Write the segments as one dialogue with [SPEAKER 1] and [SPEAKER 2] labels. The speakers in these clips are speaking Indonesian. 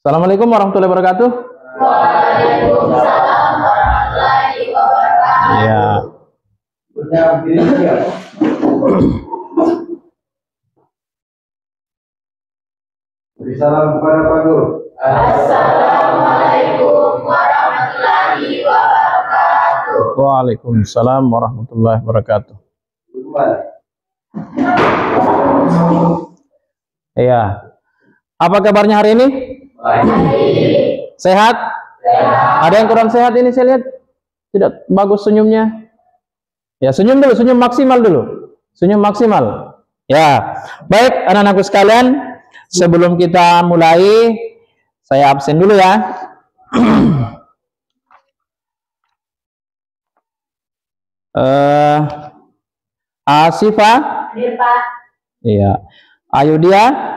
[SPEAKER 1] Assalamualaikum warahmatullahi wabarakatuh.
[SPEAKER 2] Waalaikumsalam warahmatullahi wabarakatuh.
[SPEAKER 1] Ya.
[SPEAKER 3] Salam kepada Pak Guru.
[SPEAKER 2] Assalamualaikum warahmatullahi wabarakatuh.
[SPEAKER 1] Waalaikumsalam warahmatullahi wabarakatuh. Iya. Apa kabarnya hari ini?
[SPEAKER 2] Baik.
[SPEAKER 1] Sehat?
[SPEAKER 2] Sehat.
[SPEAKER 1] Ada yang kurang sehat ini saya lihat? Tidak bagus senyumnya. Ya, senyum dulu, senyum maksimal dulu. Senyum maksimal. Ya. Baik, anak-anakku sekalian, sebelum kita mulai, saya absen dulu ya. Asifa?
[SPEAKER 2] Hadir, Pak.
[SPEAKER 1] Iya. Ayudia?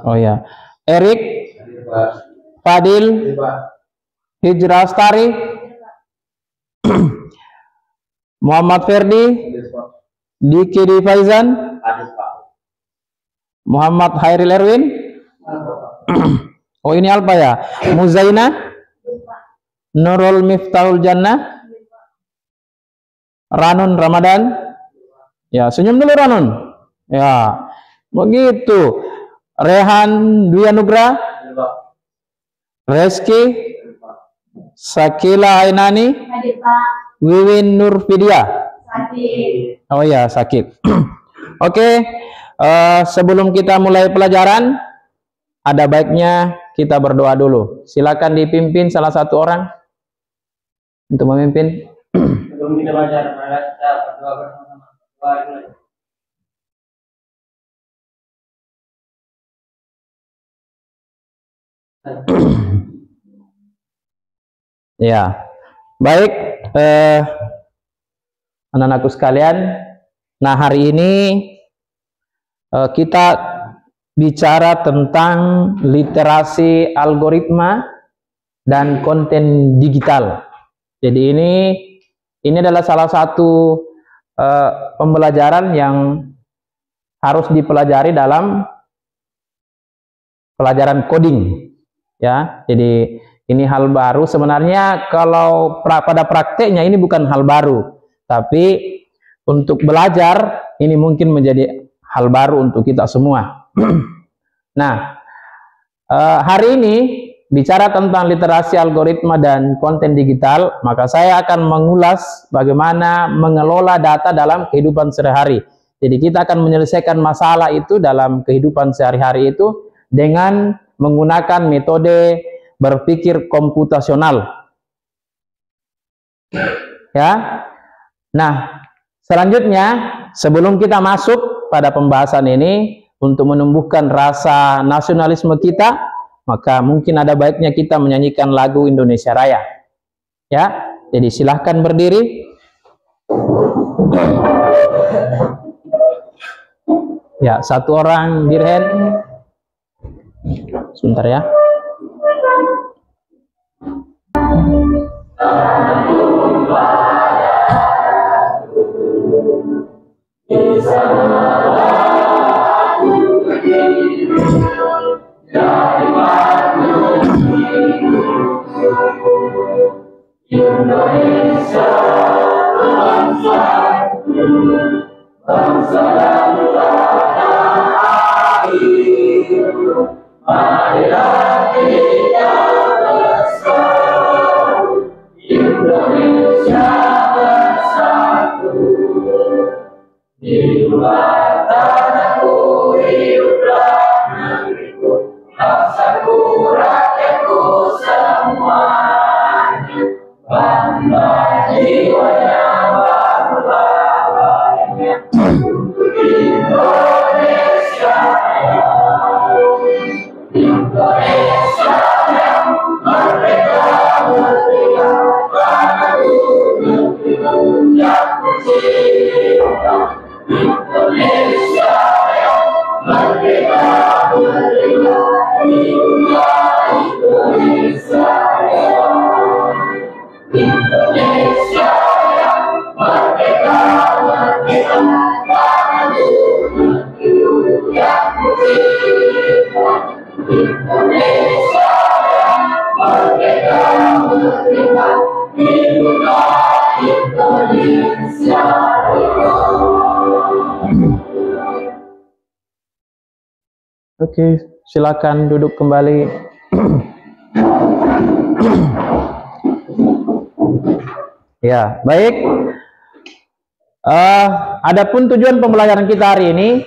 [SPEAKER 1] Oh ya. Erik? Fadil? Hijrah Astari? Muhammad Ferdi? Diki Di Faizan? Muhammad Hairil Erwin? Oh ini Alpa ya. Muzaina? Nurul Miftahul Jannah? Ranun Ramadan? Ya, senyum dulu Ranun. Ya, begitu. Rehan Dwi Anugrah? Reski? Sakila Ainani?
[SPEAKER 2] Hadir, Pak.
[SPEAKER 1] Wiwin Nurfidia?
[SPEAKER 2] Hadir.
[SPEAKER 1] Oh ya, sakit. Oke, sebelum kita mulai pelajaran, ada baiknya kita berdoa dulu. Silakan dipimpin salah satu orang untuk memimpin.
[SPEAKER 3] Sebelum kita belajar, kita berdoa bersama-sama.
[SPEAKER 1] Ya, baik, anak-anakku sekalian. Nah, hari ini kita bicara tentang literasi algoritma dan konten digital. Jadi ini adalah salah satu pembelajaran yang harus dipelajari dalam pelajaran coding. Ya, jadi ini hal baru. Sebenarnya kalau pada prakteknya ini bukan hal baru, tapi untuk belajar ini mungkin menjadi hal baru untuk kita semua. Nah, hari ini bicara tentang literasi algoritma dan konten digital, maka saya akan mengulas bagaimana mengelola data dalam kehidupan sehari-hari. Jadi kita akan menyelesaikan masalah itu dalam kehidupan sehari-hari itu dengan menggunakan metode berpikir komputasional. Ya. Nah, selanjutnya sebelum kita masuk pada pembahasan ini untuk menumbuhkan rasa nasionalisme kita, maka mungkin ada baiknya kita menyanyikan lagu Indonesia Raya. Ya, jadi silahkan berdiri. Ya, satu orang dirhen. Sebentar ya.
[SPEAKER 2] Indonesia bangsa dan tanah air, marilah
[SPEAKER 1] Oke, silakan duduk kembali. Ya, baik. Adapun tujuan pembelajaran kita hari ini,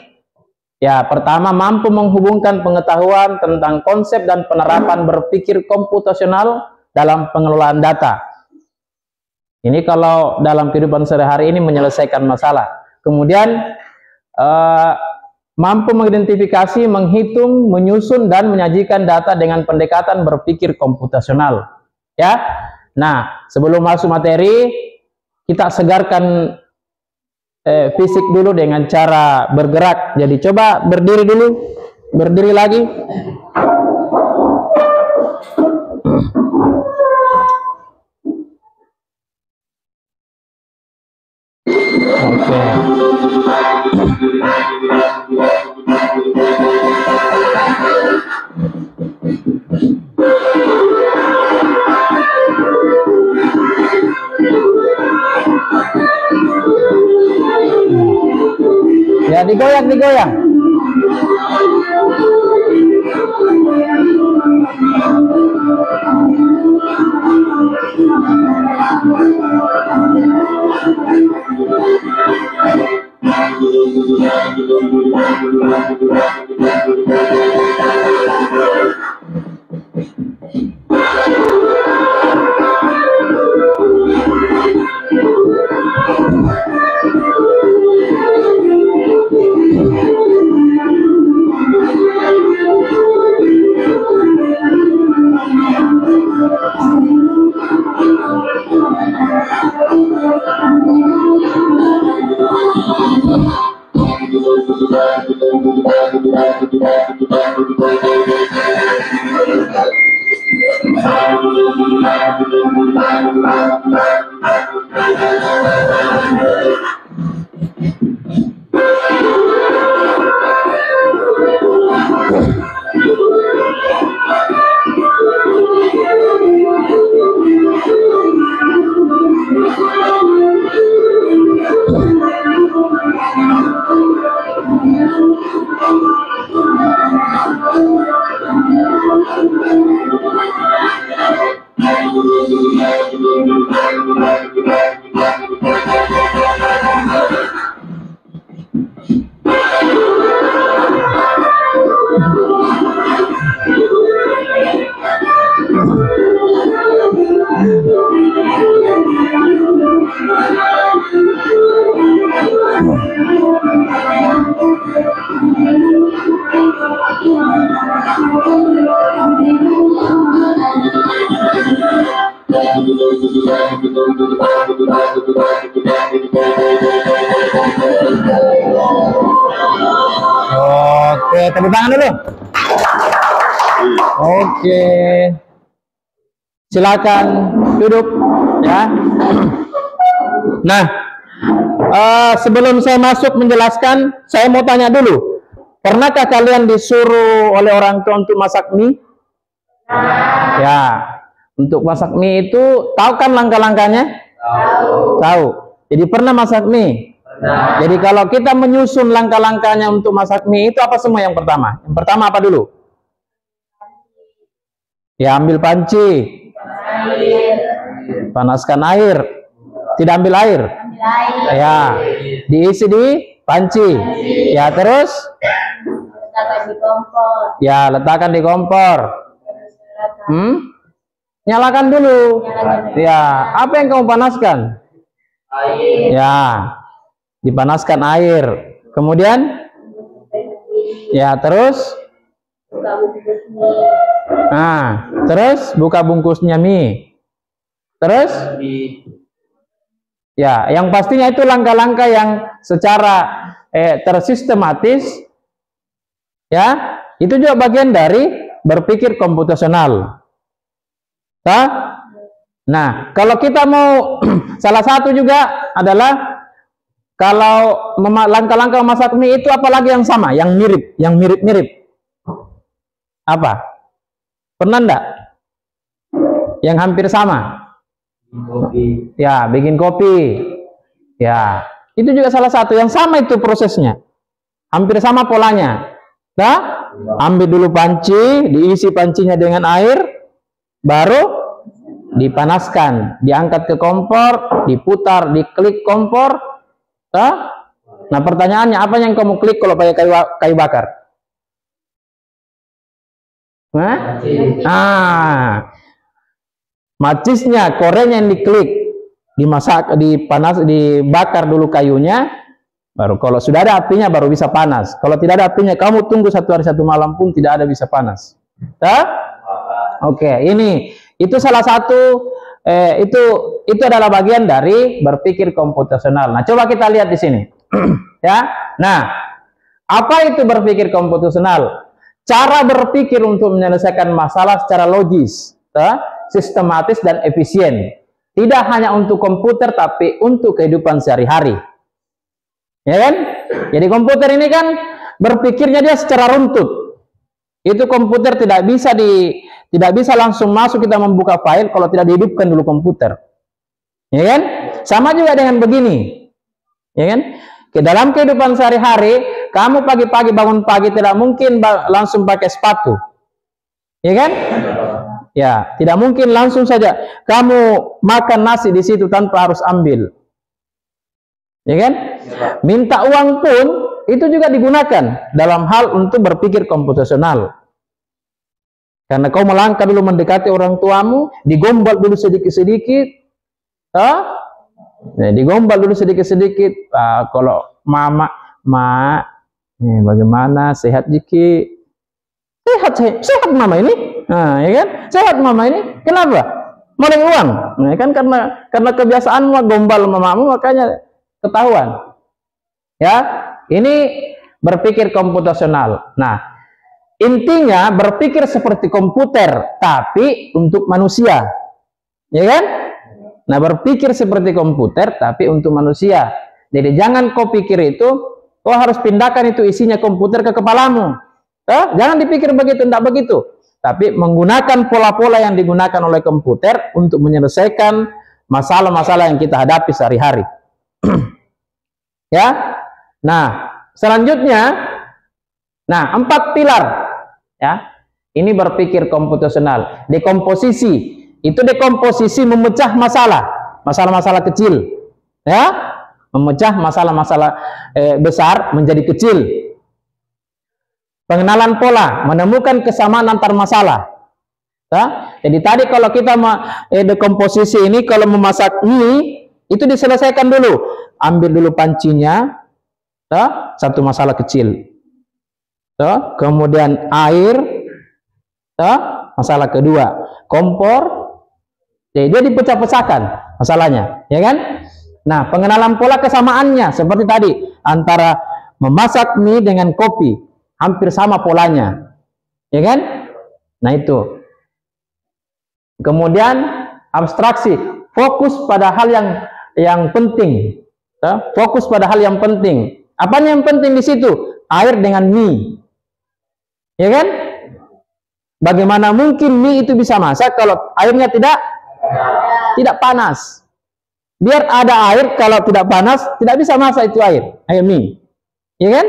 [SPEAKER 1] ya, pertama mampu menghubungkan pengetahuan tentang konsep dan penerapan berpikir komputasional dalam pengelolaan data. Ini kalau dalam kehidupan sehari-hari ini menyelesaikan masalah. Kemudian mampu mengidentifikasi, menghitung, menyusun dan menyajikan data dengan pendekatan berpikir komputasional. Ya. Nah, sebelum masuk materi, kita segarkan fisik dulu dengan cara bergerak. Jadi coba berdiri dulu, berdiri lagi. Oke. Ya, digoyang. Oke, tepuk tangan dulu. Oke. Silakan duduk ya. Nah, sebelum saya masuk menjelaskan, saya mau tanya dulu. Pernahkah kalian disuruh oleh orang tua untuk masak mie? Ya, untuk masak mie itu tahu kan langkah-langkahnya? Tahu. Jadi pernah masak mie? Pernah. Jadi kalau kita menyusun langkah-langkahnya untuk masak mie itu apa semua yang pertama? Yang pertama apa dulu? Ya, ambil panci. Panaskan air. Tidak ambil air. Ya, diisi di panci. Ya, terus?
[SPEAKER 2] Letakkan di kompor.
[SPEAKER 1] Ya, letakkan di kompor. Nyalakan dulu. Ya, apa yang kamu panaskan?
[SPEAKER 3] Air.
[SPEAKER 1] Ya, dipanaskan air. Kemudian? Ya, terus?
[SPEAKER 2] Buka bungkus mie.
[SPEAKER 1] Nah, terus buka bungkusnya mie. Terus? Ya, yang pastinya itu langkah-langkah yang secara tersistematis. Ya, itu juga bagian dari berpikir komputasional. Nah, kalau kita mau salah satu juga adalah kalau langkah-langkah masak mie itu apalagi yang sama, yang mirip-mirip. Apa? Pernah enggak? Yang hampir sama?
[SPEAKER 3] Kopi.
[SPEAKER 1] Ya, bikin kopi. Ya, itu juga salah satu yang sama itu prosesnya. Hampir sama polanya. Nah, ambil dulu panci, diisi pancinya dengan air, baru dipanaskan, diangkat ke kompor, diputar, diklik kompor. Nah, pertanyaannya, apa yang kamu klik kalau pakai kayu bakar? Macisnya, korenya yang diklik, dimasak, dibakar dulu kayunya, baru kalau sudah ada apinya baru bisa panas. Kalau tidak ada apinya, kamu tunggu 1 hari 1 malam pun tidak ada bisa panas. Oke, itu salah satu itu adalah bagian dari berpikir komputasional. Nah, coba kita lihat di sini. Ya. Nah, apa itu berpikir komputasional? Cara berpikir untuk menyelesaikan masalah secara logis, sistematis dan efisien. Tidak hanya untuk komputer, tapi untuk kehidupan sehari-hari. Ya kan? Jadi komputer ini kan berpikirnya dia secara runtut. Itu komputer tidak bisa langsung masuk kita membuka file kalau tidak dihidupkan dulu komputer. Ya kan? Sama juga dengan begini. Ya kan? Dalam kehidupan sehari-hari, kamu pagi-pagi bangun pagi tidak mungkin langsung pakai sepatu. Ya kan? Ya, tidak mungkin langsung saja kamu makan nasi di situ tanpa harus ambil. Ya kan? Minta uang pun itu juga digunakan dalam hal untuk berpikir komputasional. Karena kau melangkah dulu mendekati orang tuamu, digombal dulu sedikit-sedikit. Digombal dulu sedikit-sedikit. Kalau bagaimana, sehat Jiki? Sehat mama ini. Nah, ya kan? Sehat mama ini. Kenapa? Mau uang. Nah, kan karena kebiasaanmu gombal mamamu, makanya ketahuan. Ya, ini berpikir komputasional. Nah, intinya berpikir seperti komputer, tapi untuk manusia. Ya kan? Nah, berpikir seperti komputer, tapi untuk manusia. Jadi jangan kau pikir itu, kau harus pindahkan itu isinya komputer ke kepalamu. Jangan dipikir begitu, tidak begitu. Tapi menggunakan pola-pola yang digunakan oleh komputer untuk menyelesaikan masalah-masalah yang kita hadapi sehari-hari. Ya. Nah, selanjutnya, 4 pilar. Ya. Ini berpikir komputasional. Dekomposisi. Itu dekomposisi memecah masalah-masalah kecil. Ya. Memecah masalah-masalah besar menjadi kecil. Pengenalan pola, menemukan kesamaan antar masalah. Jadi tadi kalau kita dekomposisi ini, kalau memasak mie, itu diselesaikan dulu. Ambil dulu pancinya, satu masalah kecil. Kemudian air, masalah kedua. Kompor, jadi dia dipecah-pecahkan masalahnya, ya kan? Nah, pengenalan pola kesamaannya seperti tadi antara memasak mie dengan kopi, hampir sama polanya, ya kan? Nah, itu. Kemudian abstraksi, fokus pada hal yang penting, fokus pada hal yang penting. Apanya yang penting di situ? Air dengan mie, ya kan? Bagaimana mungkin mie itu bisa masak kalau airnya tidak panas? Biar ada air, kalau tidak panas tidak bisa masak itu air mie, ya kan?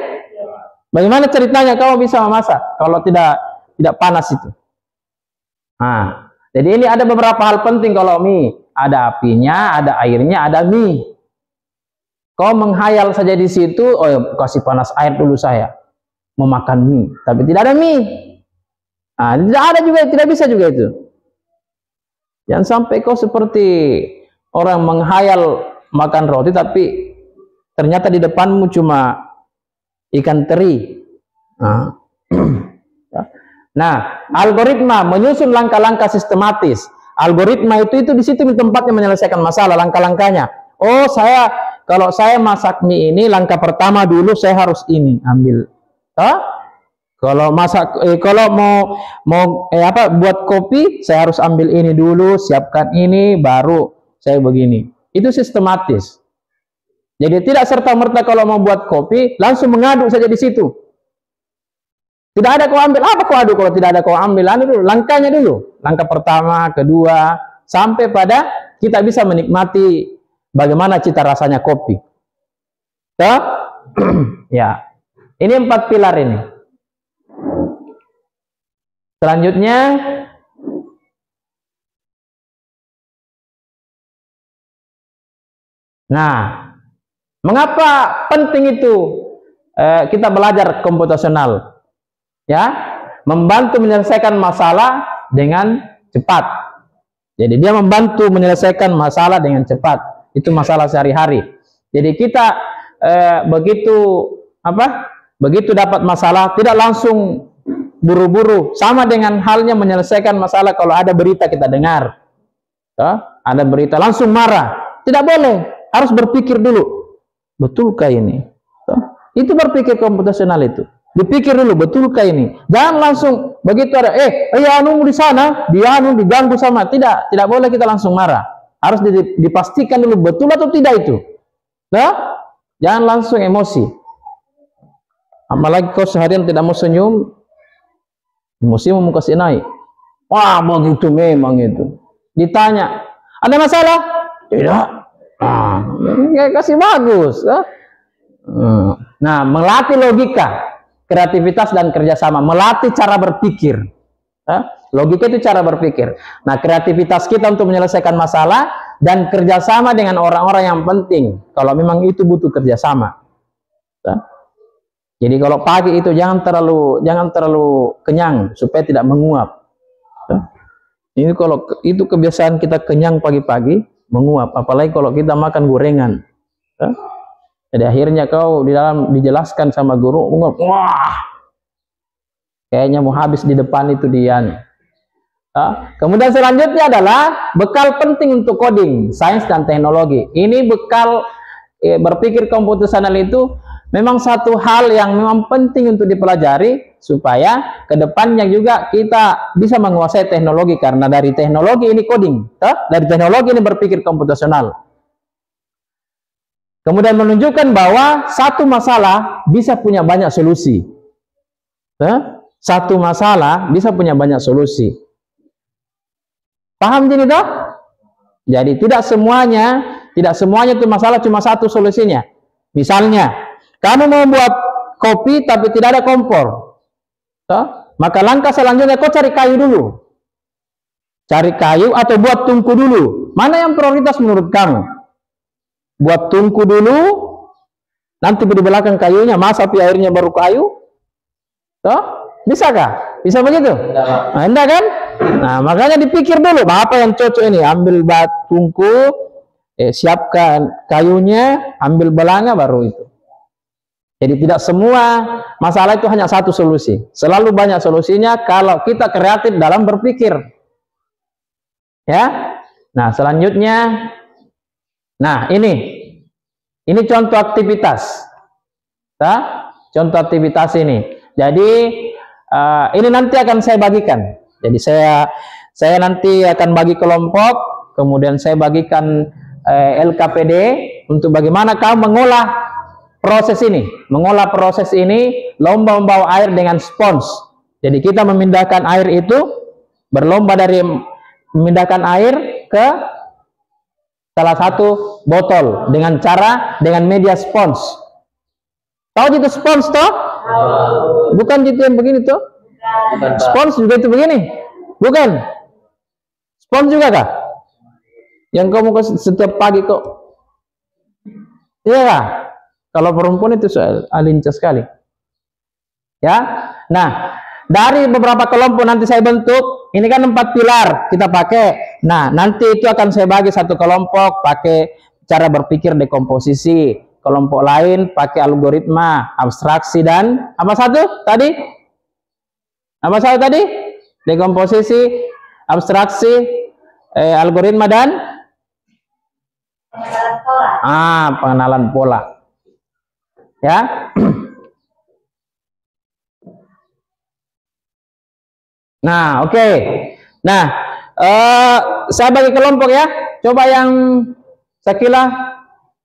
[SPEAKER 1] Bagaimana ceritanya kamu bisa memasak kalau tidak panas itu? Nah, jadi ini ada beberapa hal penting kalau mie. Ada apinya, ada airnya, ada mie. Kau menghayal saja di situ, kasih panas air dulu saya mau makan mie, tapi tidak ada mie. Nah, tidak ada juga, tidak bisa juga itu. Jangan sampai kau seperti orang menghayal makan roti, tapi ternyata di depanmu cuma ikan teri. Nah, algoritma menyusun langkah-langkah sistematis. Algoritma itu di situ tempatnya menyelesaikan masalah, langkah-langkahnya. Kalau saya masak mie ini, langkah pertama dulu saya harus ini ambil. Kalau mau buat kopi, saya harus ambil ini dulu, siapkan ini, baru saya begini. Itu sistematis. Jadi tidak serta-merta kalau mau buat kopi langsung mengaduk saja di situ. Tidak ada kau ambil, apa kau aduk kalau tidak ada kau ambil? Langkahnya dulu. Langkah pertama, kedua, sampai pada kita bisa menikmati bagaimana cita rasanya kopi. Ya. Ini 4 pilar ini. Selanjutnya, nah, mengapa penting itu kita belajar komputasional? Ya, membantu menyelesaikan masalah dengan cepat. Jadi dia membantu menyelesaikan masalah dengan cepat. Itu masalah sehari-hari. Jadi kita begitu dapat masalah tidak langsung buru-buru. Sama dengan halnya menyelesaikan masalah kalau ada berita kita dengar. Ada berita langsung marah. Tidak boleh. Harus berpikir dulu. Betulkah ini? Itu berpikir komputasional itu. Dipikir dulu, betulkah ini? Jangan langsung begitu ada, anu di sana, dia anu diganggu sama. Tidak boleh kita langsung marah. Harus dipastikan dulu betul atau tidak itu. Jangan langsung emosi. Apalagi kau seharian tidak mau senyum, emosimu mau kasih naik. Wah, begitu memang itu. Ditanya, ada masalah? Tidak. Kasih bagus. Nah, melatih logika, kreativitas dan kerjasama, melatih cara berpikir. Logika itu cara berpikir. Nah, kreativitas kita untuk menyelesaikan masalah dan kerjasama dengan orang-orang yang penting. Kalau memang itu butuh kerjasama. Jadi kalau pagi itu jangan terlalu kenyang supaya tidak menguap. Ini kalau itu kebiasaan kita kenyang pagi-pagi menguap. Apalagi kalau kita makan gorengan. Jadi akhirnya kau dijelaskan sama guru, wah, kayaknya mau habis di depan itu dia. Kemudian selanjutnya adalah bekal penting untuk coding, sains dan teknologi. Ini bekal berpikir komputasional itu memang satu hal yang memang penting untuk dipelajari supaya kedepannya juga kita bisa menguasai teknologi, karena dari teknologi ini coding, dari teknologi ini berpikir komputasional. Kemudian menunjukkan bahwa satu masalah bisa punya banyak solusi. Satu masalah bisa punya banyak solusi. Paham jadi toh? Jadi tidak semuanya itu masalah cuma satu solusinya. Misalnya, kamu mau buat kopi tapi tidak ada kompor. Maka langkah selanjutnya kau cari kayu dulu. Cari kayu atau buat tungku dulu. Mana yang prioritas menurut kamu? Buat tungku dulu, nanti di belakang kayunya, masak api airnya baru kayu. Bisakah? Bisa begitu? Nah, enggak kan? Nah, makanya dipikir dulu, apa yang cocok ini? Ambil tungku, siapkan kayunya, ambil belanga, baru itu. Jadi tidak semua masalah itu hanya satu solusi. Selalu banyak solusinya kalau kita kreatif dalam berpikir. Ya. Nah, selanjutnya, nah ini contoh aktivitas. Contoh aktivitas ini. Jadi ini nanti akan saya bagikan. Jadi saya nanti akan bagi kelompok, kemudian saya bagikan LKPD untuk bagaimana kamu mengolah proses ini. Mengolah proses ini, lomba membawa air dengan spons. Jadi kita memindahkan air itu, berlomba dari memindahkan air ke salah satu botol dengan media spons. Tahu itu spons toh? Bukan itu yang begini toh? Spons juga itu begini? Bukan? Spons juga kah? Yang kamu setiap pagi kok? Iya kah? Kalau perempuan itu lincah sekali. Ya. Nah, dari beberapa kelompok nanti saya bentuk. Ini kan 4 pilar kita pakai. Nah, nanti itu akan saya bagi satu kelompok pakai cara berpikir dekomposisi, kelompok lain pakai algoritma, abstraksi, dan apa satu tadi? Apa satu tadi? Dekomposisi, abstraksi, algoritma, dan pengenalan pola. Ya. Nah, oke. Nah, saya bagi kelompok ya. Coba yang Sakila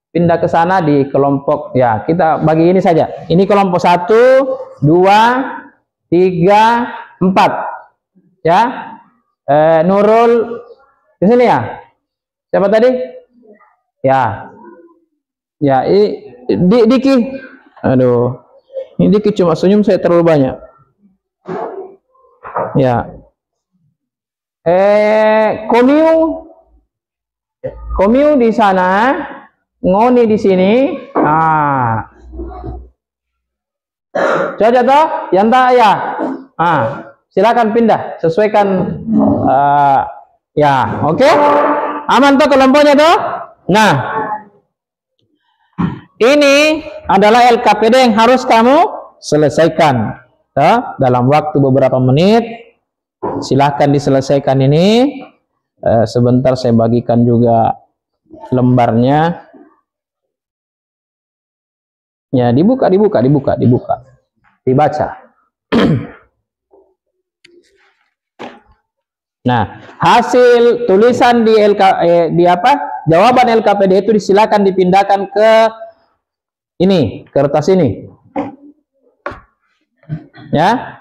[SPEAKER 1] pindah ke sana di kelompok ya. Kita bagi ini saja. Ini kelompok 1, 2, 3, 4. Ya. Nurul di sini ya. Siapa tadi? Ya. Ya, Diki. Aduh. Ini Diki cuma senyum saya terlalu banyak. Ya. Komiu di sana, ngoni di sini. Ah. Coba toh, yang tak ya. Silakan pindah, sesuaikan ya, oke? Aman toh kelompoknya toh? Nah, ini adalah LKPD yang harus kamu selesaikan toh, dalam waktu beberapa menit. Silahkan diselesaikan ini. Sebentar saya bagikan juga lembarnya. Ya, dibuka. Dibaca. Nah, hasil tulisan di jawaban LKPD itu disilakan dipindahkan ke ini, kertas ini. Ya.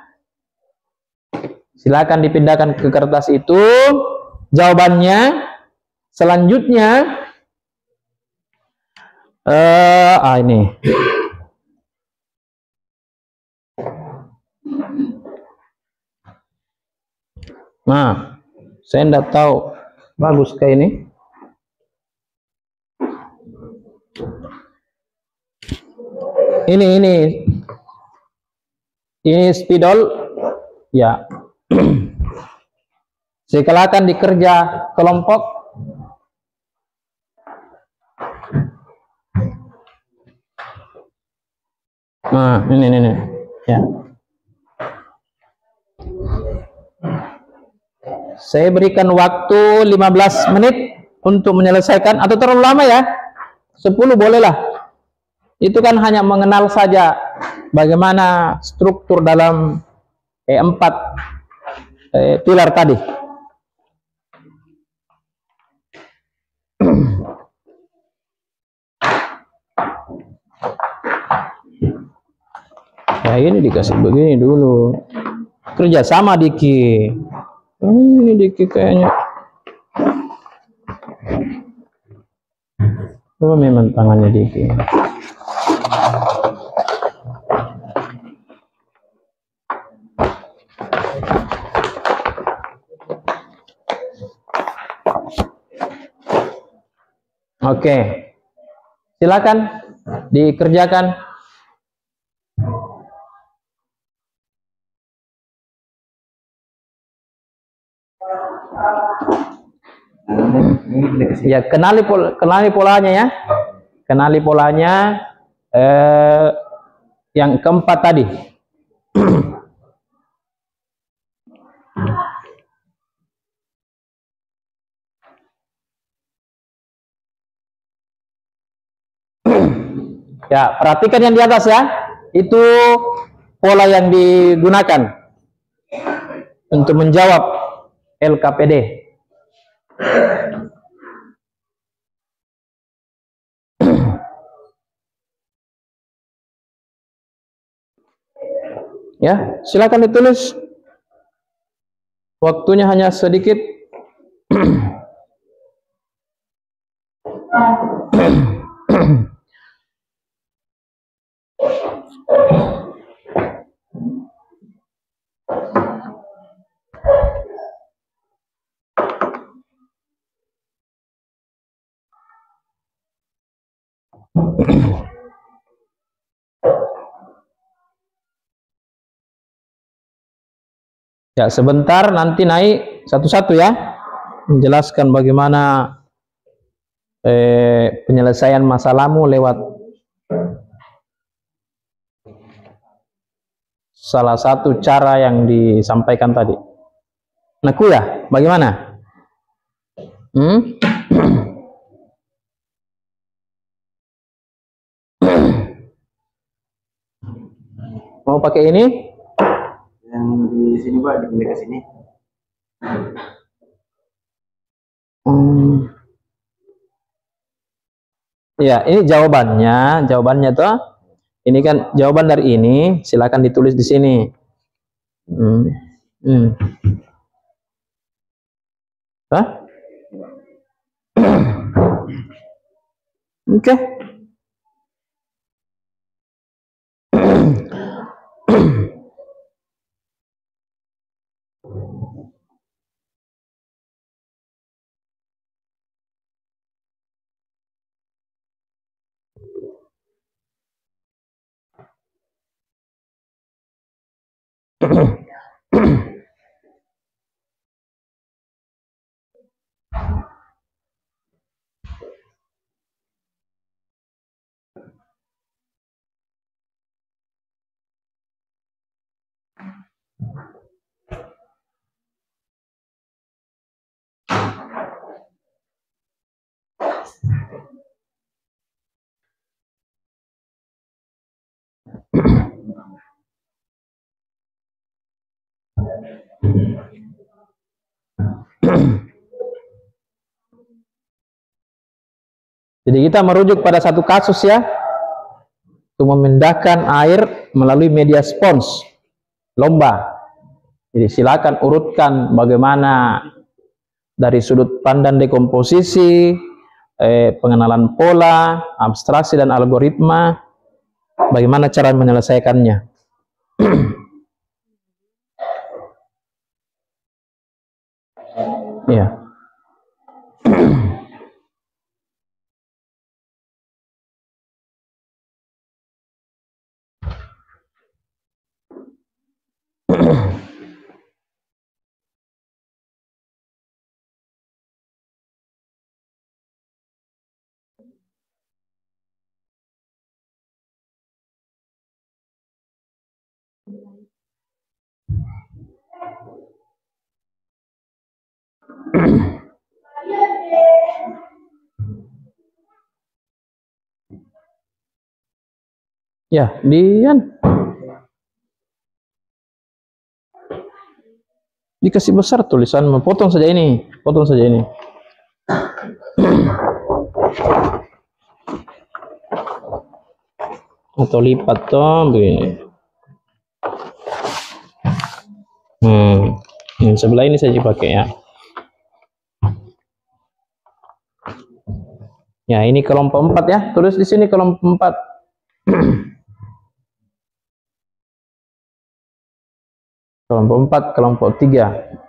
[SPEAKER 1] Silakan dipindahkan ke kertas itu. Jawabannya selanjutnya ini. Nah, saya tidak tahu bagus kayak ini. Ini spidol ya. Silakan dikerja kelompok. Nah, ini ya. Saya berikan waktu 15 menit untuk menyelesaikan, atau terlalu lama ya? 10 bolehlah. Itu kan hanya mengenal saja bagaimana struktur dalam 4 pilar tadi. Ya, ini dikasih begini dulu. Kerjasama Diki. Ini Diki kayaknya. Oh, memang tangannya Diki. Oke. Silakan dikerjakan. Ya, kenali polanya ya. Kenali polanya yang keempat tadi. Ya, perhatikan yang di atas ya. Itu pola yang digunakan untuk menjawab LKPD. Ya, silakan ditulis. Waktunya hanya sedikit. Ya, sebentar nanti naik satu-satu ya, menjelaskan bagaimana penyelesaian masalahmu lewat salah satu cara yang disampaikan tadi. Naku ya, bagaimana? Mau pakai ini?
[SPEAKER 3] Yang di sini Pak, dipindah ke sini.
[SPEAKER 1] Ya, ini jawabannya tuh. Ini kan jawaban dari ini, silakan ditulis di sini. Hah? Oke. Jadi kita merujuk pada satu kasus ya, untuk memindahkan air melalui media spons, lomba. Jadi silakan urutkan bagaimana dari sudut pandang dekomposisi, pengenalan pola, abstraksi dan algoritma, bagaimana cara menyelesaikannya. Ya. Ya, dikasih besar tulisan, potong saja ini, potong saja ini. Atau lipat toh begini. Yang sebelah ini saja pakai ya. Ya, ini kelompok 4 ya. Tulis di sini kelompok 4. Kelompok 4, kelompok 3.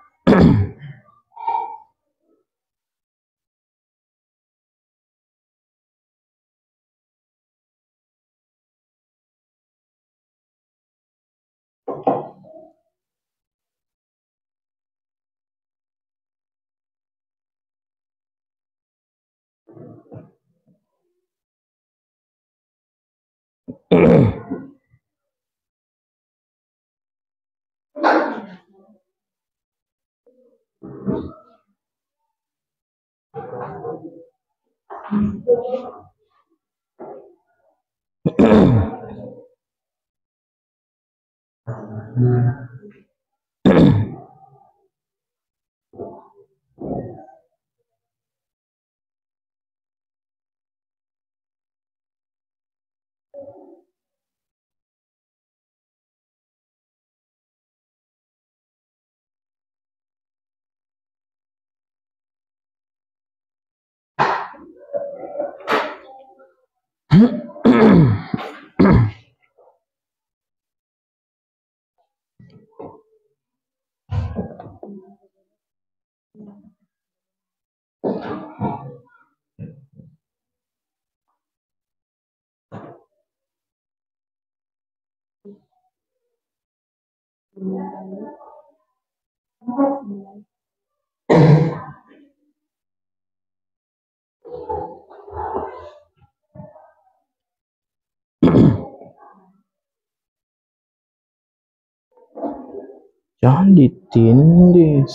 [SPEAKER 1] Jangan ditindis.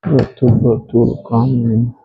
[SPEAKER 1] Betul-betul kamu.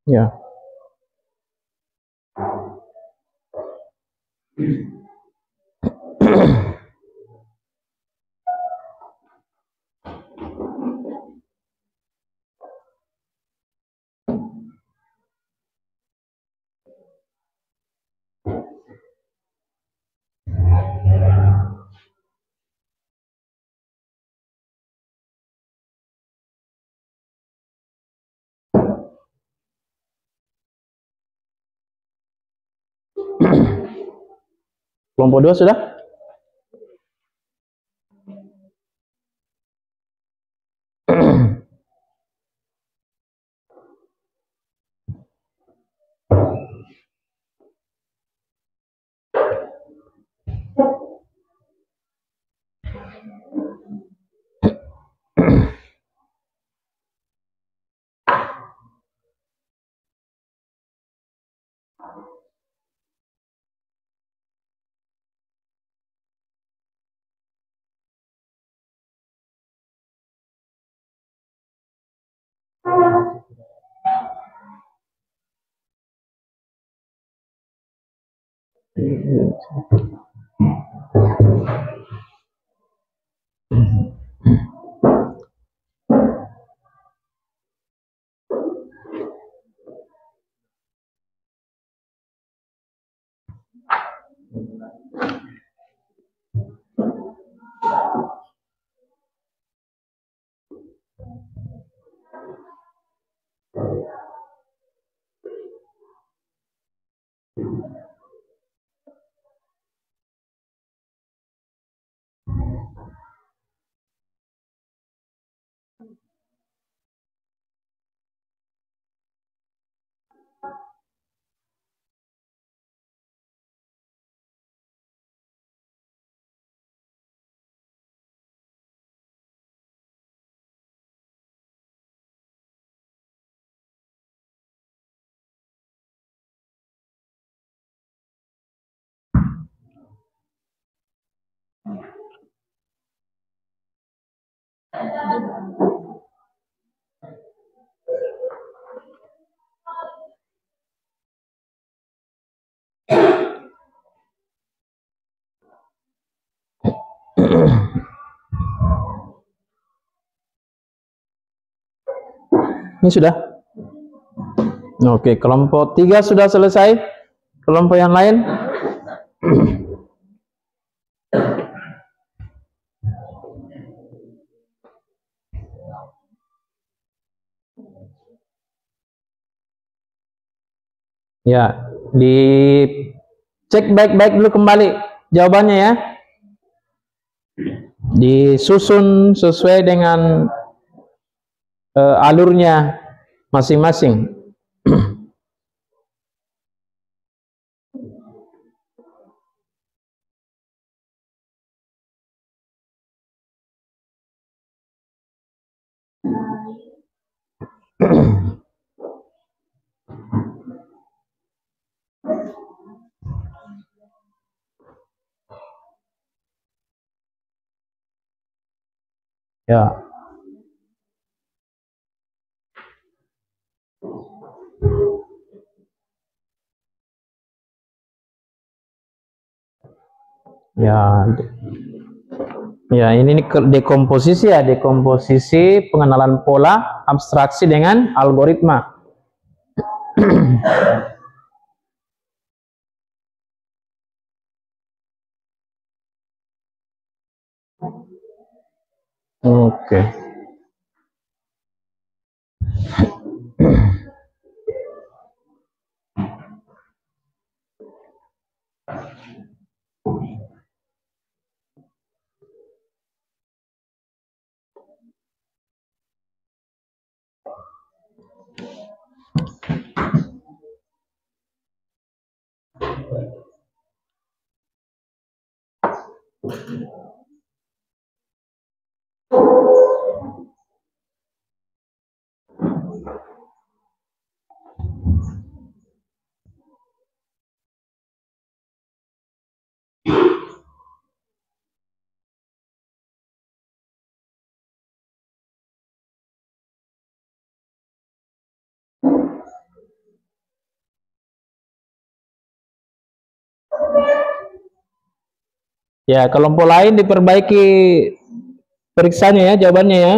[SPEAKER 1] Ya. Kelompok 2 sudah? Ini sudah. Oke, kelompok 3 sudah selesai. Kelompok yang lain? Ya, cek baik-baik dulu kembali jawabannya ya. Disusun sesuai dengan alurnya masing-masing. Ya. Ya, ya ini dekomposisi ya, dekomposisi pengenalan pola, abstraksi dengan algoritma. Oke. Ya, kelompok lain diperbaiki periksanya ya, jawabannya ya.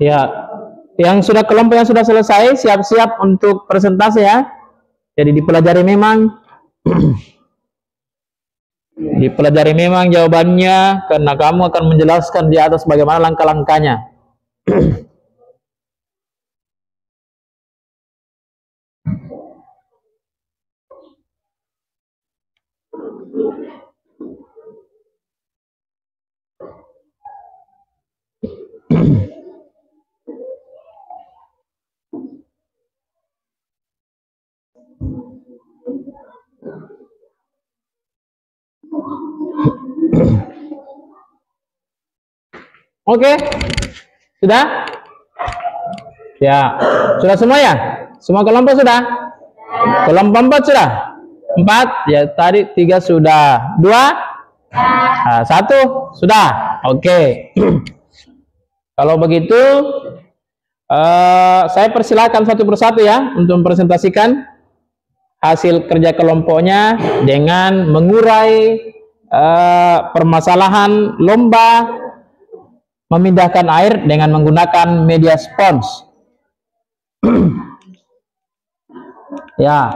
[SPEAKER 1] Ya, yang sudah kelompok yang sudah selesai siap-siap untuk presentasi ya. Jadi dipelajari memang dipelajari memang jawabannya, karena kamu akan menjelaskan di atas bagaimana langkah-langkahnya. Oke, sudah? Ya, sudah semua ya? Semua kelompok sudah? Kelompok 4 sudah? 4, ya tadi 3 sudah. 2? Nah, 1 sudah. Oke. Kalau begitu, saya persilakan satu persatu ya untuk mempresentasikan hasil kerja kelompoknya dengan mengurai permasalahan lomba memindahkan air dengan menggunakan media spons. Ya,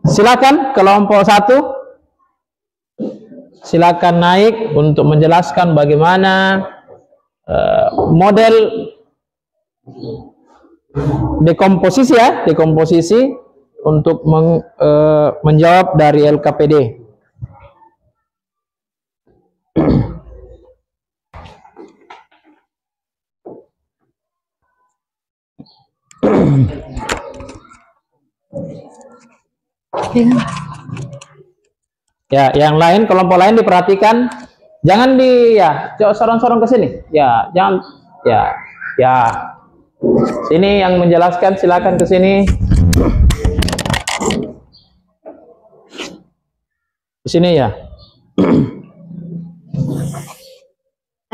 [SPEAKER 1] silakan kelompok 1, silakan naik untuk menjelaskan bagaimana model dekomposisi ya, dekomposisi untuk menjawab dari LKPD. Ya, yang lain, kelompok lain diperhatikan, jangan sorong-sorong ke sini. Ya, jangan, ya. Sini yang menjelaskan, silakan ke sini. Di sini ya.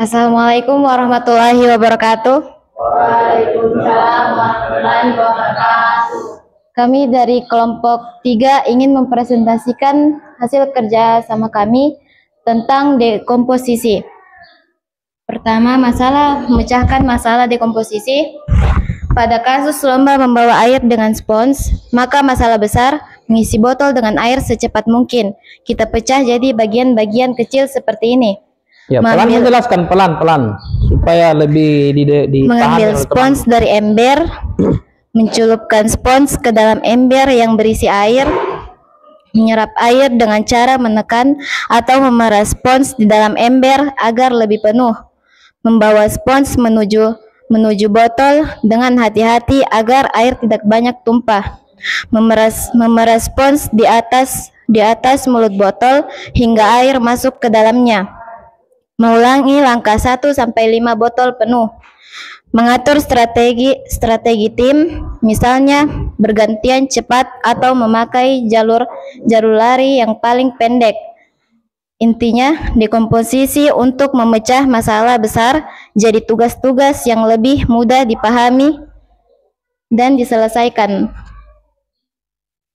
[SPEAKER 4] Assalamualaikum warahmatullahi wabarakatuh.
[SPEAKER 2] Waalaikumsalam warahmatullahi wabarakatuh.
[SPEAKER 4] Kami dari kelompok 3 ingin mempresentasikan hasil kerja sama kami tentang dekomposisi. Pertama, memecahkan masalah dekomposisi. Pada kasus lomba membawa air dengan spons, maka masalah besar mengisi botol dengan air secepat mungkin. Kita pecah jadi bagian-bagian kecil seperti ini.
[SPEAKER 1] Ya, pelan menjelaskan, pelan-pelan supaya lebih dipahami.
[SPEAKER 4] Mengambil spons dari ember, mencelupkan spons ke dalam ember yang berisi air, menyerap air dengan cara menekan atau memeras spons di dalam ember agar lebih penuh. Membawa spons menuju botol dengan hati-hati agar air tidak banyak tumpah. Memeras spons di atas mulut botol hingga air masuk ke dalamnya. Mengulangi langkah 1 sampai 5 botol penuh. Mengatur strategi tim, misalnya bergantian cepat atau memakai jalur lari yang paling pendek. Intinya, dekomposisi untuk memecah masalah besar jadi tugas-tugas yang lebih mudah dipahami dan diselesaikan.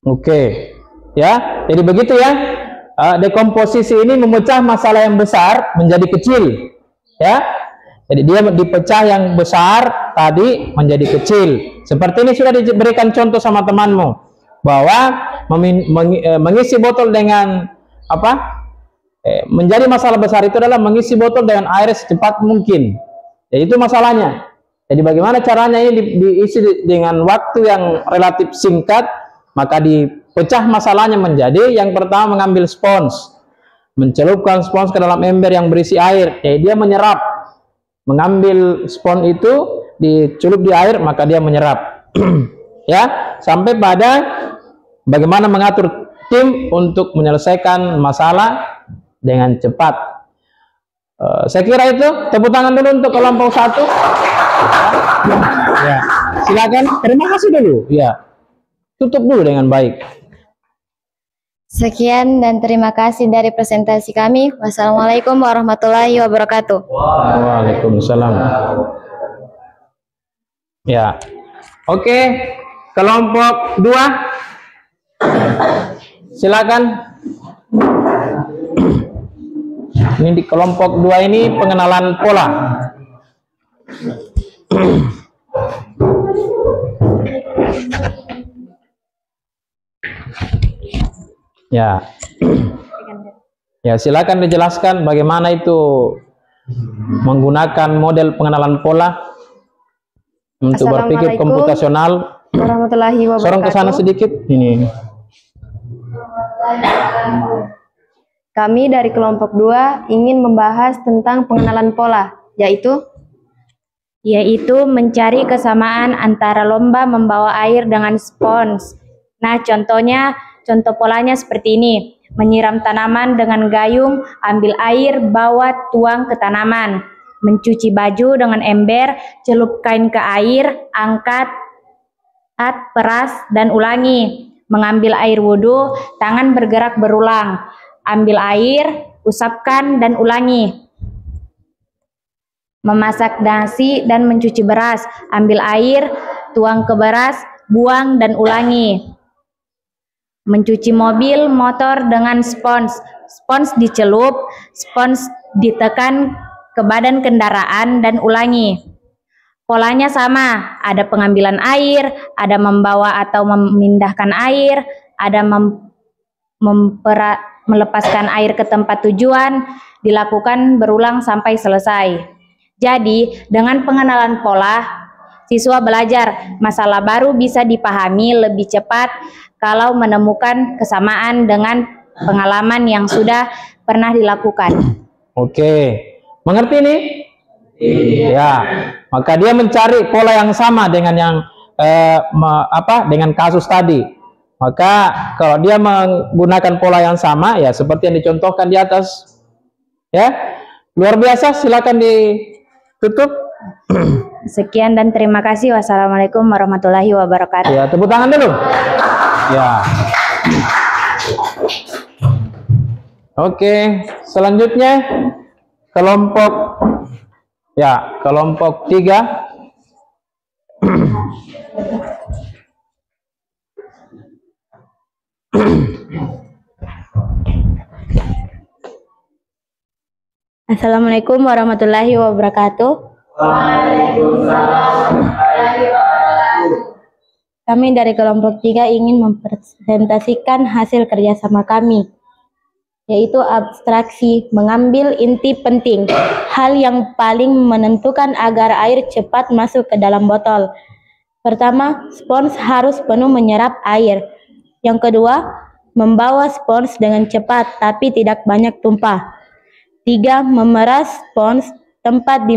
[SPEAKER 1] Oke, ya, jadi begitu ya. Dekomposisi ini memecah masalah yang besar menjadi kecil, ya. Jadi dia dipecah yang besar tadi menjadi kecil. Seperti ini sudah diberikan contoh sama temanmu bahwa mengisi botol dengan menjadi masalah besar itu adalah mengisi botol dengan air secepat mungkin. Jadi itu masalahnya. Jadi bagaimana caranya ini diisi dengan waktu yang relatif singkat, maka dipecah masalahnya menjadi yang pertama mengambil spons, mencelupkan spons ke dalam ember yang berisi air. Jadi dia menyerap, mengambil spons itu dicelup di air maka dia menyerap. Ya, sampai pada bagaimana mengatur tim untuk menyelesaikan masalah dengan cepat. Saya kira itu. Tepuk tangan dulu untuk kelompok 1. Ya, silakan. Terima kasih dulu. Ya, tutup dulu dengan baik.
[SPEAKER 4] Sekian dan terima kasih dari presentasi kami. Wassalamualaikum warahmatullahi wabarakatuh.
[SPEAKER 1] Waalaikumsalam. Ya, oke. Kelompok 2, silakan. Ini di kelompok 2 ini pengenalan pola. Ya. Ya, silakan dijelaskan bagaimana itu menggunakan model pengenalan pola untuk berpikir komputasional.
[SPEAKER 4] Warahmatullahi wabarakatuh.
[SPEAKER 1] Sorong ke sana sedikit. Ini.
[SPEAKER 4] Kami dari kelompok 2 ingin membahas tentang pengenalan pola, yaitu mencari kesamaan antara lomba membawa air dengan spons. Nah, contoh polanya seperti ini. Menyiram tanaman dengan gayung, ambil air, bawa tuang ke tanaman. Mencuci baju dengan ember, celup kain ke air, angkat, peras, dan ulangi. Mengambil air wudhu, tangan bergerak berulang. Ambil air, usapkan, dan ulangi. Memasak nasi dan mencuci beras. Ambil air, tuang ke beras, buang, dan ulangi. Mencuci mobil, motor dengan spons. Spons dicelup, spons ditekan ke badan kendaraan, dan ulangi. Polanya sama, ada pengambilan air, ada membawa atau memindahkan air, ada melepaskan air ke tempat tujuan, dilakukan berulang sampai selesai. Jadi, dengan pengenalan pola, siswa belajar masalah baru bisa dipahami lebih cepat kalau menemukan kesamaan dengan pengalaman yang sudah pernah dilakukan.
[SPEAKER 1] Oke, mengerti nih? Ya, maka dia mencari pola yang sama dengan yang dengan kasus tadi. Maka kalau dia menggunakan pola yang sama, ya seperti yang dicontohkan di atas, ya luar biasa. Silakan ditutup.
[SPEAKER 4] Sekian dan terima kasih. Wassalamualaikum warahmatullahi wabarakatuh.
[SPEAKER 1] Ya, tepuk tangan dulu. Ya. Oke, selanjutnya kelompok 3.
[SPEAKER 4] Assalamualaikum warahmatullahi wabarakatuh.
[SPEAKER 2] Waalaikumsalam warahmatullahi wabarakatuh.
[SPEAKER 4] Kami dari kelompok 3 ingin mempresentasikan hasil kerjasama kami, yaitu abstraksi mengambil inti penting, hal yang paling menentukan agar air cepat masuk ke dalam botol. Pertama, spons harus penuh menyerap air. Yang kedua, membawa spons dengan cepat tapi tidak banyak tumpah. 3. Memeras spons tepat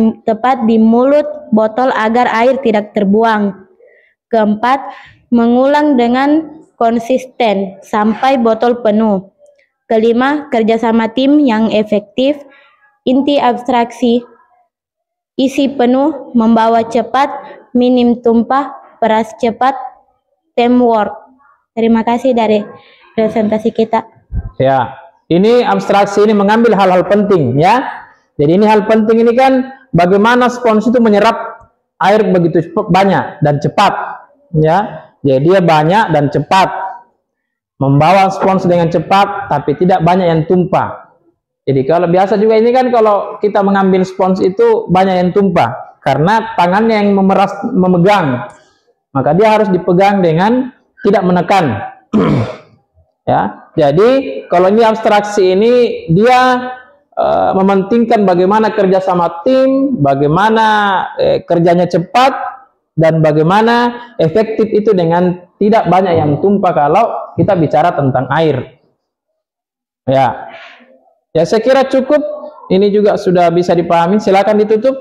[SPEAKER 4] di mulut botol agar air tidak terbuang. Keempat, mengulang dengan konsisten sampai botol penuh. Kelima, kerjasama tim yang efektif. Inti abstraksi, isi penuh, membawa cepat, minim tumpah, peras cepat, teamwork. Terima kasih dari presentasi kita.
[SPEAKER 1] Ya, ini abstraksi ini mengambil hal-hal penting, ya. Jadi ini hal penting ini kan bagaimana spons itu menyerap air begitu banyak dan cepat, ya. Jadi dia banyak dan cepat, membawa spons dengan cepat tapi tidak banyak yang tumpah. Jadi kalau biasa juga ini kan kalau kita mengambil spons itu banyak yang tumpah karena tangannya yang memegang, maka dia harus dipegang dengan tidak menekan. Ya, jadi kalau ini abstraksi ini dia mementingkan bagaimana kerjasama tim, bagaimana kerjanya cepat, dan bagaimana efektif itu dengan tidak banyak yang tumpah kalau kita bicara tentang air. Ya, saya kira cukup. Ini juga sudah bisa dipahami. Silakan ditutup.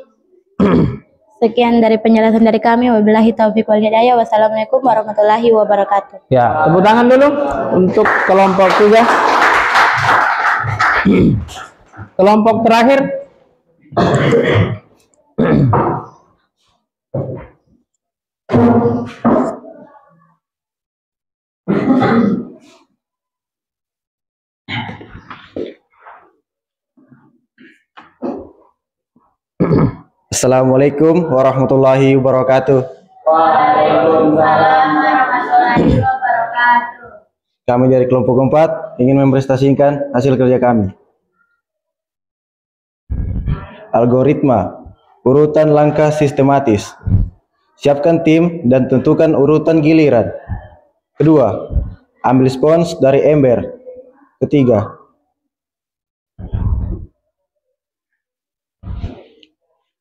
[SPEAKER 4] Sekian dari penjelasan dari kami. Wabillahi taufiq wal hidayah. Wassalamualaikum warahmatullahi wabarakatuh.
[SPEAKER 1] Ya, tepuk tangan dulu untuk kelompok 3. Kelompok terakhir.
[SPEAKER 3] Assalamualaikum warahmatullahi wabarakatuh.
[SPEAKER 2] Waalaikumsalam warahmatullahi wabarakatuh.
[SPEAKER 3] Kami dari kelompok 4 ingin mempresentasikan hasil kerja kami. Algoritma, urutan langkah sistematis. Siapkan tim dan tentukan urutan giliran. Kedua, ambil spons dari ember. Ketiga,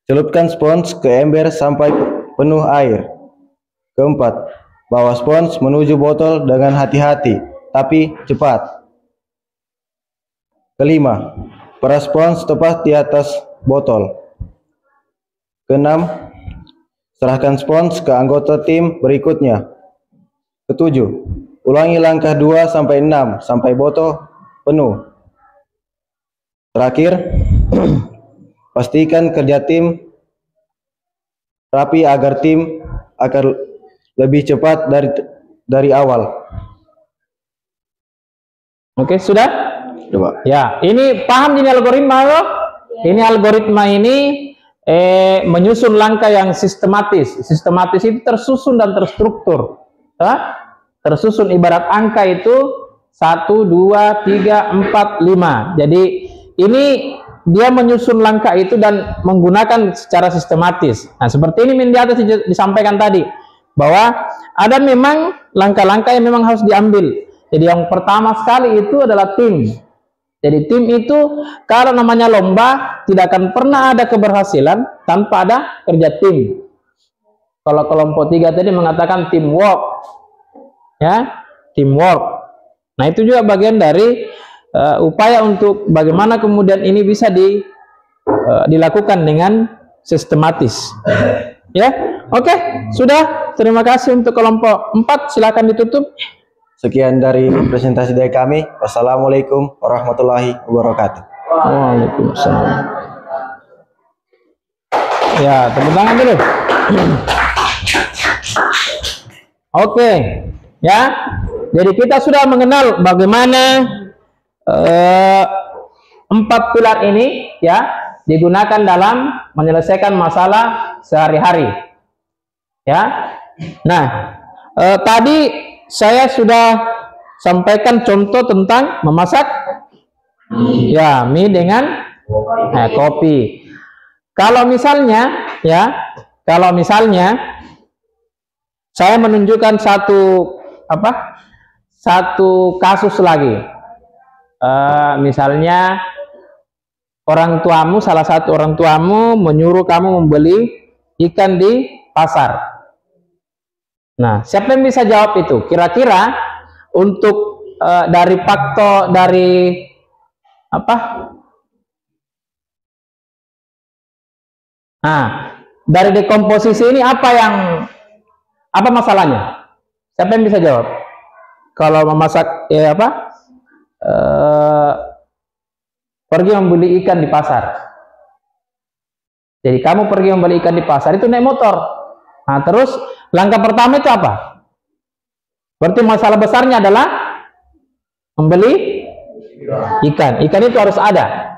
[SPEAKER 3] celupkan spons ke ember sampai penuh air. Keempat, bawa spons menuju botol dengan hati-hati, tapi cepat. Kelima, peras spons tepat di atas botol. Keenam, serahkan spons ke anggota tim berikutnya. Ketujuh, ulangi langkah 2-6 sampai botol penuh. Terakhir, pastikan kerja tim rapi agar tim akan lebih cepat dari awal.
[SPEAKER 1] Oke, sudah?
[SPEAKER 3] Coba.
[SPEAKER 1] Ya, ini paham ini algoritma loh? Ini algoritma ini menyusun langkah yang sistematis. Sistematis itu tersusun dan terstruktur. Tersusun ibarat angka itu 1, 2, 3, 4, 5. Jadi ini dia menyusun langkah itu dan menggunakan secara sistematis. Nah, seperti ini di atas disampaikan tadi, bahwa ada memang langkah-langkah yang memang harus diambil. Jadi yang pertama sekali itu adalah tim. Jadi tim itu kalau namanya lomba tidak akan pernah ada keberhasilan tanpa ada kerja tim. Kalau kelompok 3 tadi mengatakan teamwork, ya, teamwork. Nah, itu juga bagian dari upaya untuk bagaimana kemudian ini bisa dilakukan dengan sistematis. Ya, oke, sudah. Terima kasih untuk kelompok 4. Silakan ditutup.
[SPEAKER 3] Sekian dari presentasi dari kami. Wassalamualaikum warahmatullahi wabarakatuh.
[SPEAKER 1] Waalaikumsalam. Ya, tepuk tangan dulu. Oke, ya. Jadi kita sudah mengenal bagaimana 4 pilar ini ya digunakan dalam menyelesaikan masalah sehari-hari. Ya. Nah, tadi saya sudah sampaikan contoh tentang memasak ya mie dengan kopi. Kalau misalnya saya menunjukkan satu kasus lagi. Misalnya salah satu orang tuamu menyuruh kamu membeli ikan di pasar. Nah, siapa yang bisa jawab itu? Kira-kira untuk dari faktor dari apa? Nah, dari dekomposisi ini apa masalahnya? Siapa yang bisa jawab? Kalau memasak pergi membeli ikan di pasar. Jadi kamu pergi membeli ikan di pasar itu naik motor. Nah, terus langkah pertama itu apa? Berarti masalah besarnya adalah membeli ikan. Ikan itu harus ada.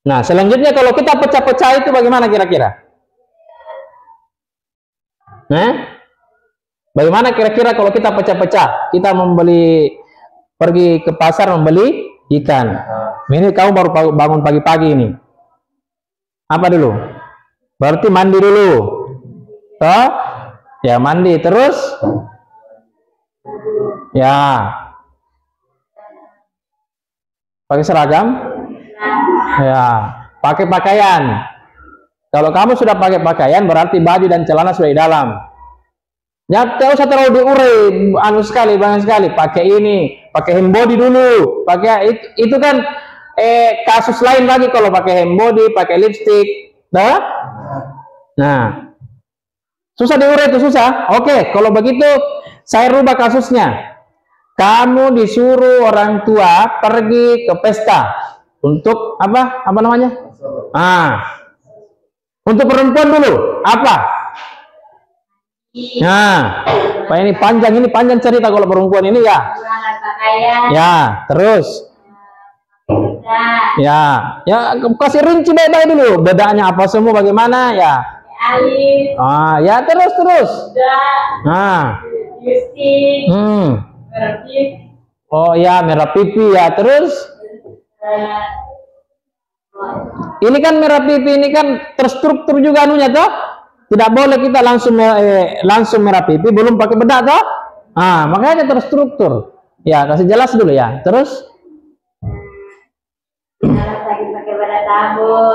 [SPEAKER 1] Nah, selanjutnya kalau kita pecah-pecah itu bagaimana kira-kira? Bagaimana kira-kira kalau kita pecah-pecah? Kita pergi ke pasar membeli ikan. Ini kamu baru bangun pagi-pagi ini. Apa dulu? Berarti mandi dulu. Toh? Ya mandi terus ya pakai seragam ya pakai pakaian. Kalau kamu sudah pakai pakaian berarti baju dan celana sudah di dalam. Ya tidak usah terlalu diure banyak sekali pakai ini, pakai hand body dulu, pakai itu kan kasus lain lagi kalau pakai hand body, pakai lipstick. Nah susah diure itu susah. Oke, kalau begitu saya rubah kasusnya. Kamu disuruh orang tua pergi ke pesta untuk apa namanya? Untuk perempuan dulu apa? Nah, Pak ini panjang cerita kalau perempuan ini ya. Ya, terus. Ya, kasih rinci baik-baik dulu. Bedanya apa semua bagaimana ya? Ya terus. Oh ya merah pipi ya terus. Ini kan merah pipi ini kan terstruktur juga anunya toh. Tidak boleh kita langsung merah pipi belum pakai bedak toh. Makanya terstruktur. Ya kasih jelas dulu ya. Terus.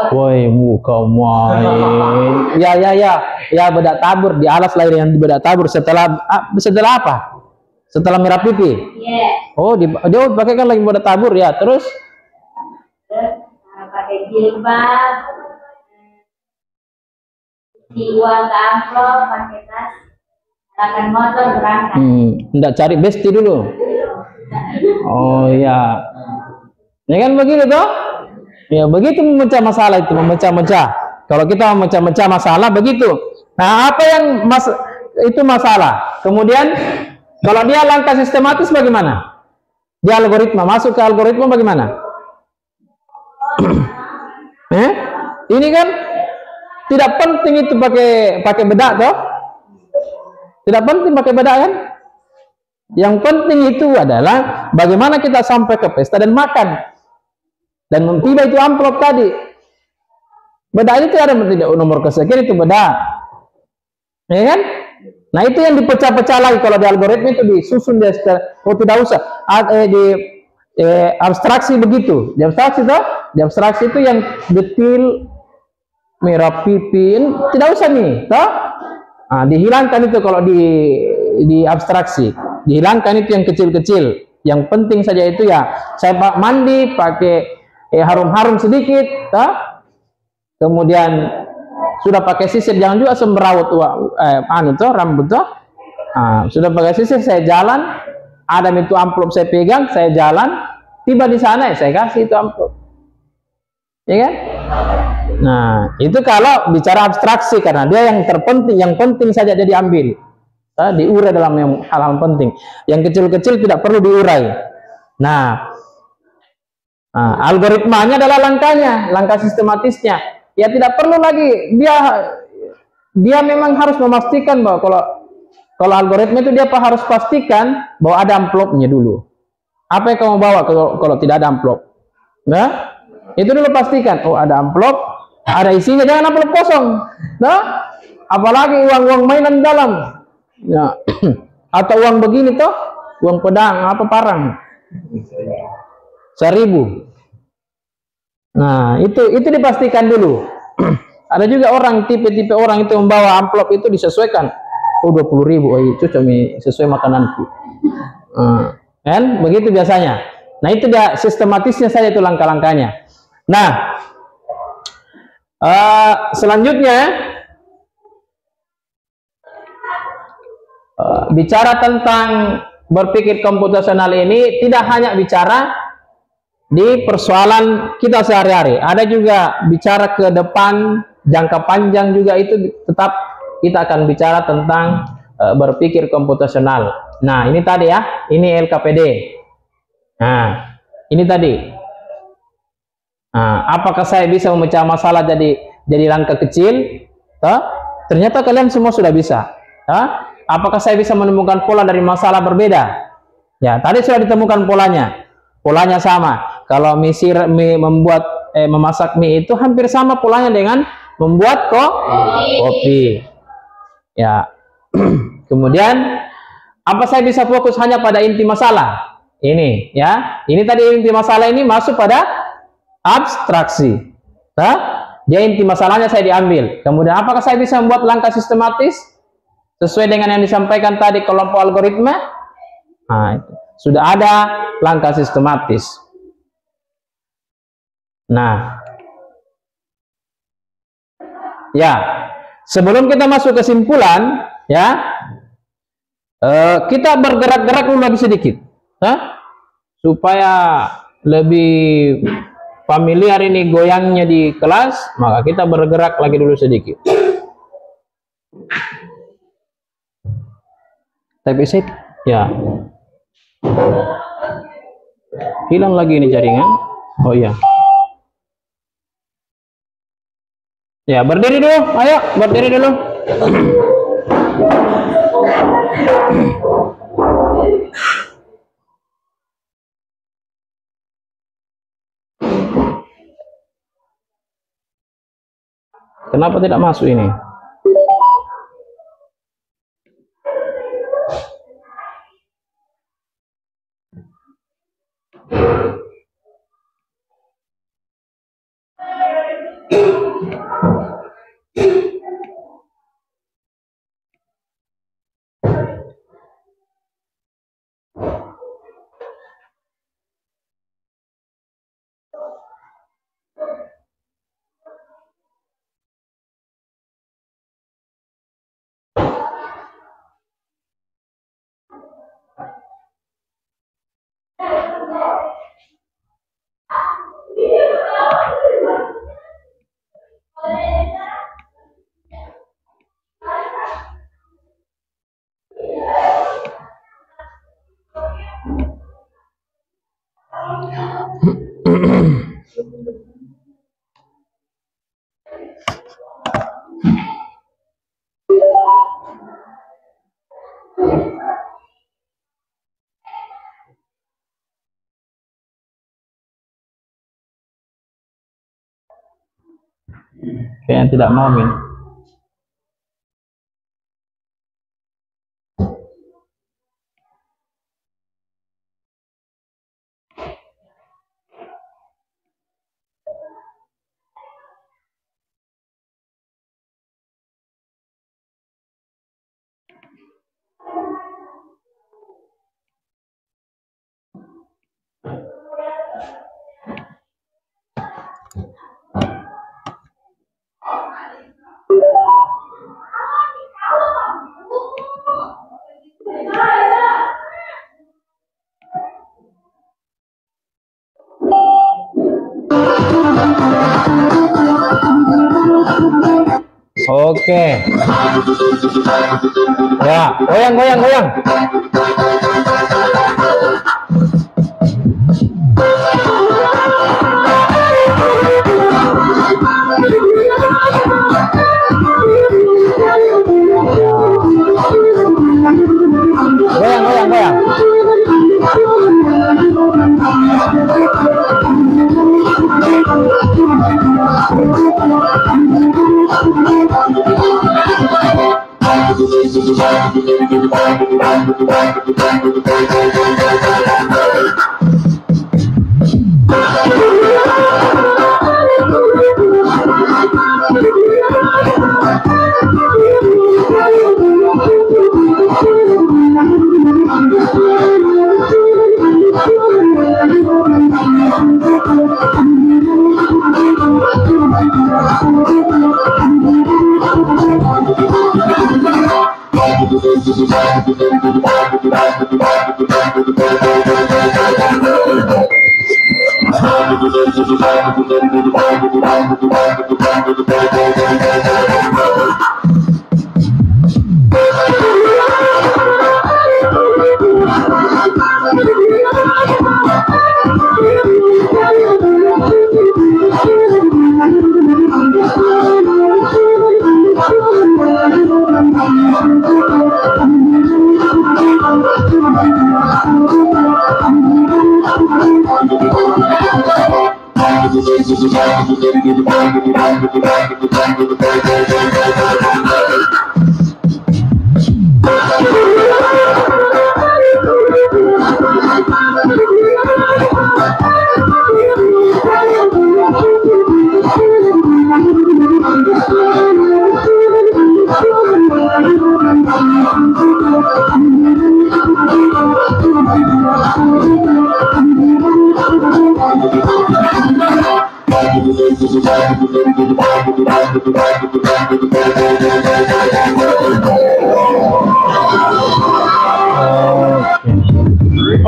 [SPEAKER 1] Woi muka main. Ya bedak tabur di alas lahir yang bedak tabur setelah apa? Setelah merah pipi. Oh dia pakai kan lagi bedak tabur ya. Terus
[SPEAKER 2] pakai jilbab, uang ke amplop, pakai tas, akan motor berangkat.
[SPEAKER 1] Nggak cari besti dulu. Oh ya. Ya kan begitu toh? Ya begitu memecah masalah itu, memecah-mecah. Kalau kita memecah-mecah masalah begitu. Nah, apa yang itu masalah? Kemudian kalau dia langkah sistematis bagaimana? Dia algoritma, masuk ke algoritma bagaimana? Ini kan tidak penting itu pakai bedak toh? Tidak penting pakai bedak kan? Yang penting itu adalah bagaimana kita sampai ke pesta dan makan. Dan tiba itu amplop tadi. Bedak itu ada nomor kesekian itu bedak. Ya kan? Nah itu yang dipecah-pecah lagi. Kalau di algoritma itu disusun dia tidak usah abstraksi begitu. Di abstraksi toh? Di abstraksi itu yang detil merah pipi tidak usah nih toh? Dihilangkan itu kalau di abstraksi. Dihilangkan itu yang kecil-kecil. Yang penting saja itu ya saya mandi pakai harum-harum sedikit toh? Kemudian sudah pakai sisir, jangan juga semrawut rambut tuh. Sudah pakai sisir, saya jalan, ada itu amplop saya pegang, saya jalan, tiba di sana saya kasih itu amplop, ya kan? Nah, itu kalau bicara abstraksi, karena dia yang terpenting, yang penting saja dia diambil, diurai dalam yang hal-hal penting. Yang kecil-kecil tidak perlu diurai. Nah, algoritmanya adalah langkah sistematisnya. Ya tidak perlu lagi dia memang harus memastikan bahwa kalau algoritma itu dia harus pastikan bahwa ada amplopnya dulu. Apa yang kamu bawa kalau tidak ada amplop? Nah, itu dulu pastikan. Oh, ada amplop, ada isinya, jangan amplop kosong. Nah, apalagi uang-uang mainan dalam. Ya. Atau uang begini toh, uang pedang, apa parang? 1.000. Nah, itu dipastikan dulu. Ada juga tipe-tipe orang itu membawa amplop itu disesuaikan. Oh, 20.000, oh itu sesuai makananku. Kan begitu biasanya. Nah, itu dia sistematisnya saja itu langkah-langkahnya. Nah, selanjutnya bicara tentang berpikir komputasional ini tidak hanya bicara di persoalan kita sehari-hari, ada juga bicara ke depan, jangka panjang juga, itu tetap kita akan bicara tentang berpikir komputasional. Nah, ini tadi ya, ini LKPD. Nah, ini tadi. Nah, apakah saya bisa memecah masalah jadi langkah kecil? Ternyata kalian semua sudah bisa. Apakah saya bisa menemukan pola dari masalah berbeda? Ya, tadi sudah ditemukan polanya. Polanya sama. Kalau memasak mie itu hampir sama polanya dengan membuat kopi. Ya. Kemudian apa saya bisa fokus hanya pada inti masalah? Ini ya. Ini tadi inti masalah ini masuk pada abstraksi. Dia inti masalahnya saya diambil. Kemudian apakah saya bisa membuat langkah sistematis sesuai dengan yang disampaikan tadi kelompok algoritma? Nah, itu. Sudah ada langkah sistematis. Nah, ya, sebelum kita masuk kesimpulan, ya, kita bergerak-gerak dulu lagi sedikit, supaya lebih familiar ini goyangnya di kelas, maka kita bergerak lagi dulu sedikit. Tapi ya, hilang lagi ini jaringan. Oh iya. Ya, berdiri dulu. Ayo, berdiri dulu. Kenapa tidak masuk ini? Kayaknya tidak mau ini. Oke. Ya, goyang, goyang, goyang. Goyang, goyang, goyang.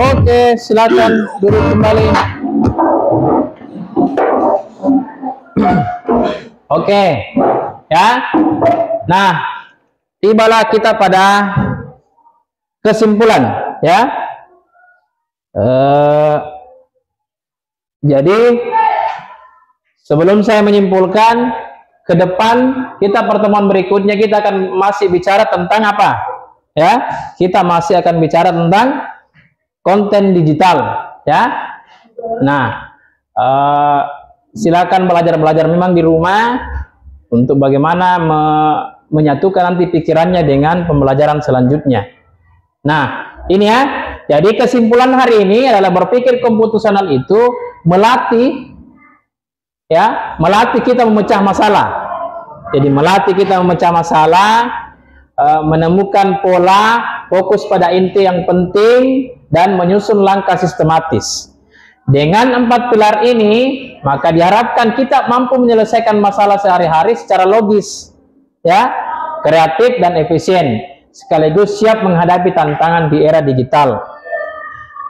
[SPEAKER 1] Oke, silakan duduk kembali. Oke, ya. Nah, tibalah kita pada kesimpulan, ya. Jadi sebelum saya menyimpulkan, ke depan kita pertemuan berikutnya kita akan masih bicara tentang apa? Ya, kita masih akan bicara tentang konten digital, ya. Nah, silakan belajar memang di rumah untuk bagaimana menyatukan nanti pikirannya dengan pembelajaran selanjutnya. Nah, ini ya. Jadi kesimpulan hari ini adalah berpikir komputesional itu melatih kita memecah masalah. Jadi melatih kita memecah masalah, menemukan pola, fokus pada inti yang penting, dan menyusun langkah sistematis. Dengan 4 pilar ini, maka diharapkan kita mampu menyelesaikan masalah sehari-hari secara logis, ya, kreatif dan efisien, sekaligus siap menghadapi tantangan di era digital.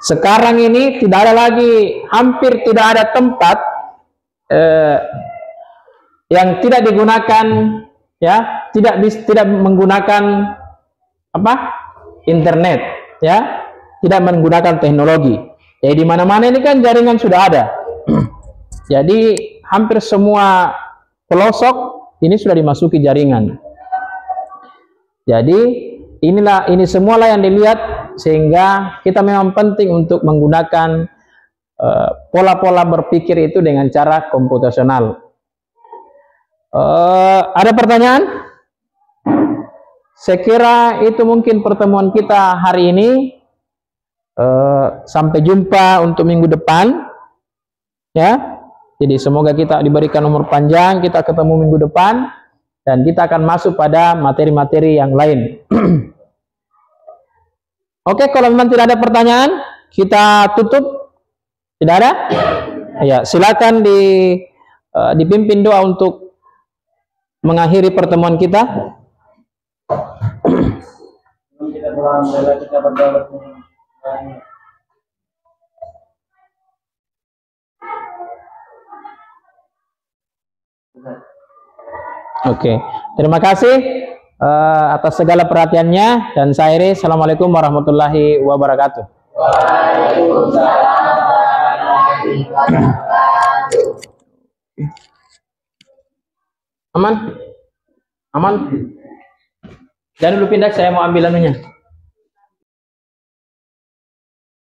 [SPEAKER 1] Sekarang ini tidak ada lagi, hampir tidak ada tempat yang tidak digunakan, ya, tidak menggunakan internet, ya, tidak menggunakan teknologi. Jadi di mana-mana ini kan jaringan sudah ada. Jadi hampir semua pelosok ini sudah dimasuki jaringan. Jadi ini semualah yang dilihat, sehingga kita memang penting untuk menggunakan pola-pola berpikir itu dengan cara komputasional. Ada pertanyaan? Saya kira itu mungkin pertemuan kita hari ini. Sampai jumpa untuk minggu depan, ya. Jadi semoga kita diberikan umur panjang, kita ketemu minggu depan, dan kita akan masuk pada materi-materi yang lain. Oke, kalau memang tidak ada pertanyaan, kita tutup. Tidak ada? Ya, silakan dipimpin doa untuk mengakhiri pertemuan kita. Oke, Terima kasih atas segala perhatiannya, dan saya akhiri. Assalamualaikum warahmatullahi wabarakatuh.
[SPEAKER 2] Waalaikumsalam warahmatullahi wabarakatuh.
[SPEAKER 1] Aman? Aman? Jangan dulu pindah, saya mau ambil anunya.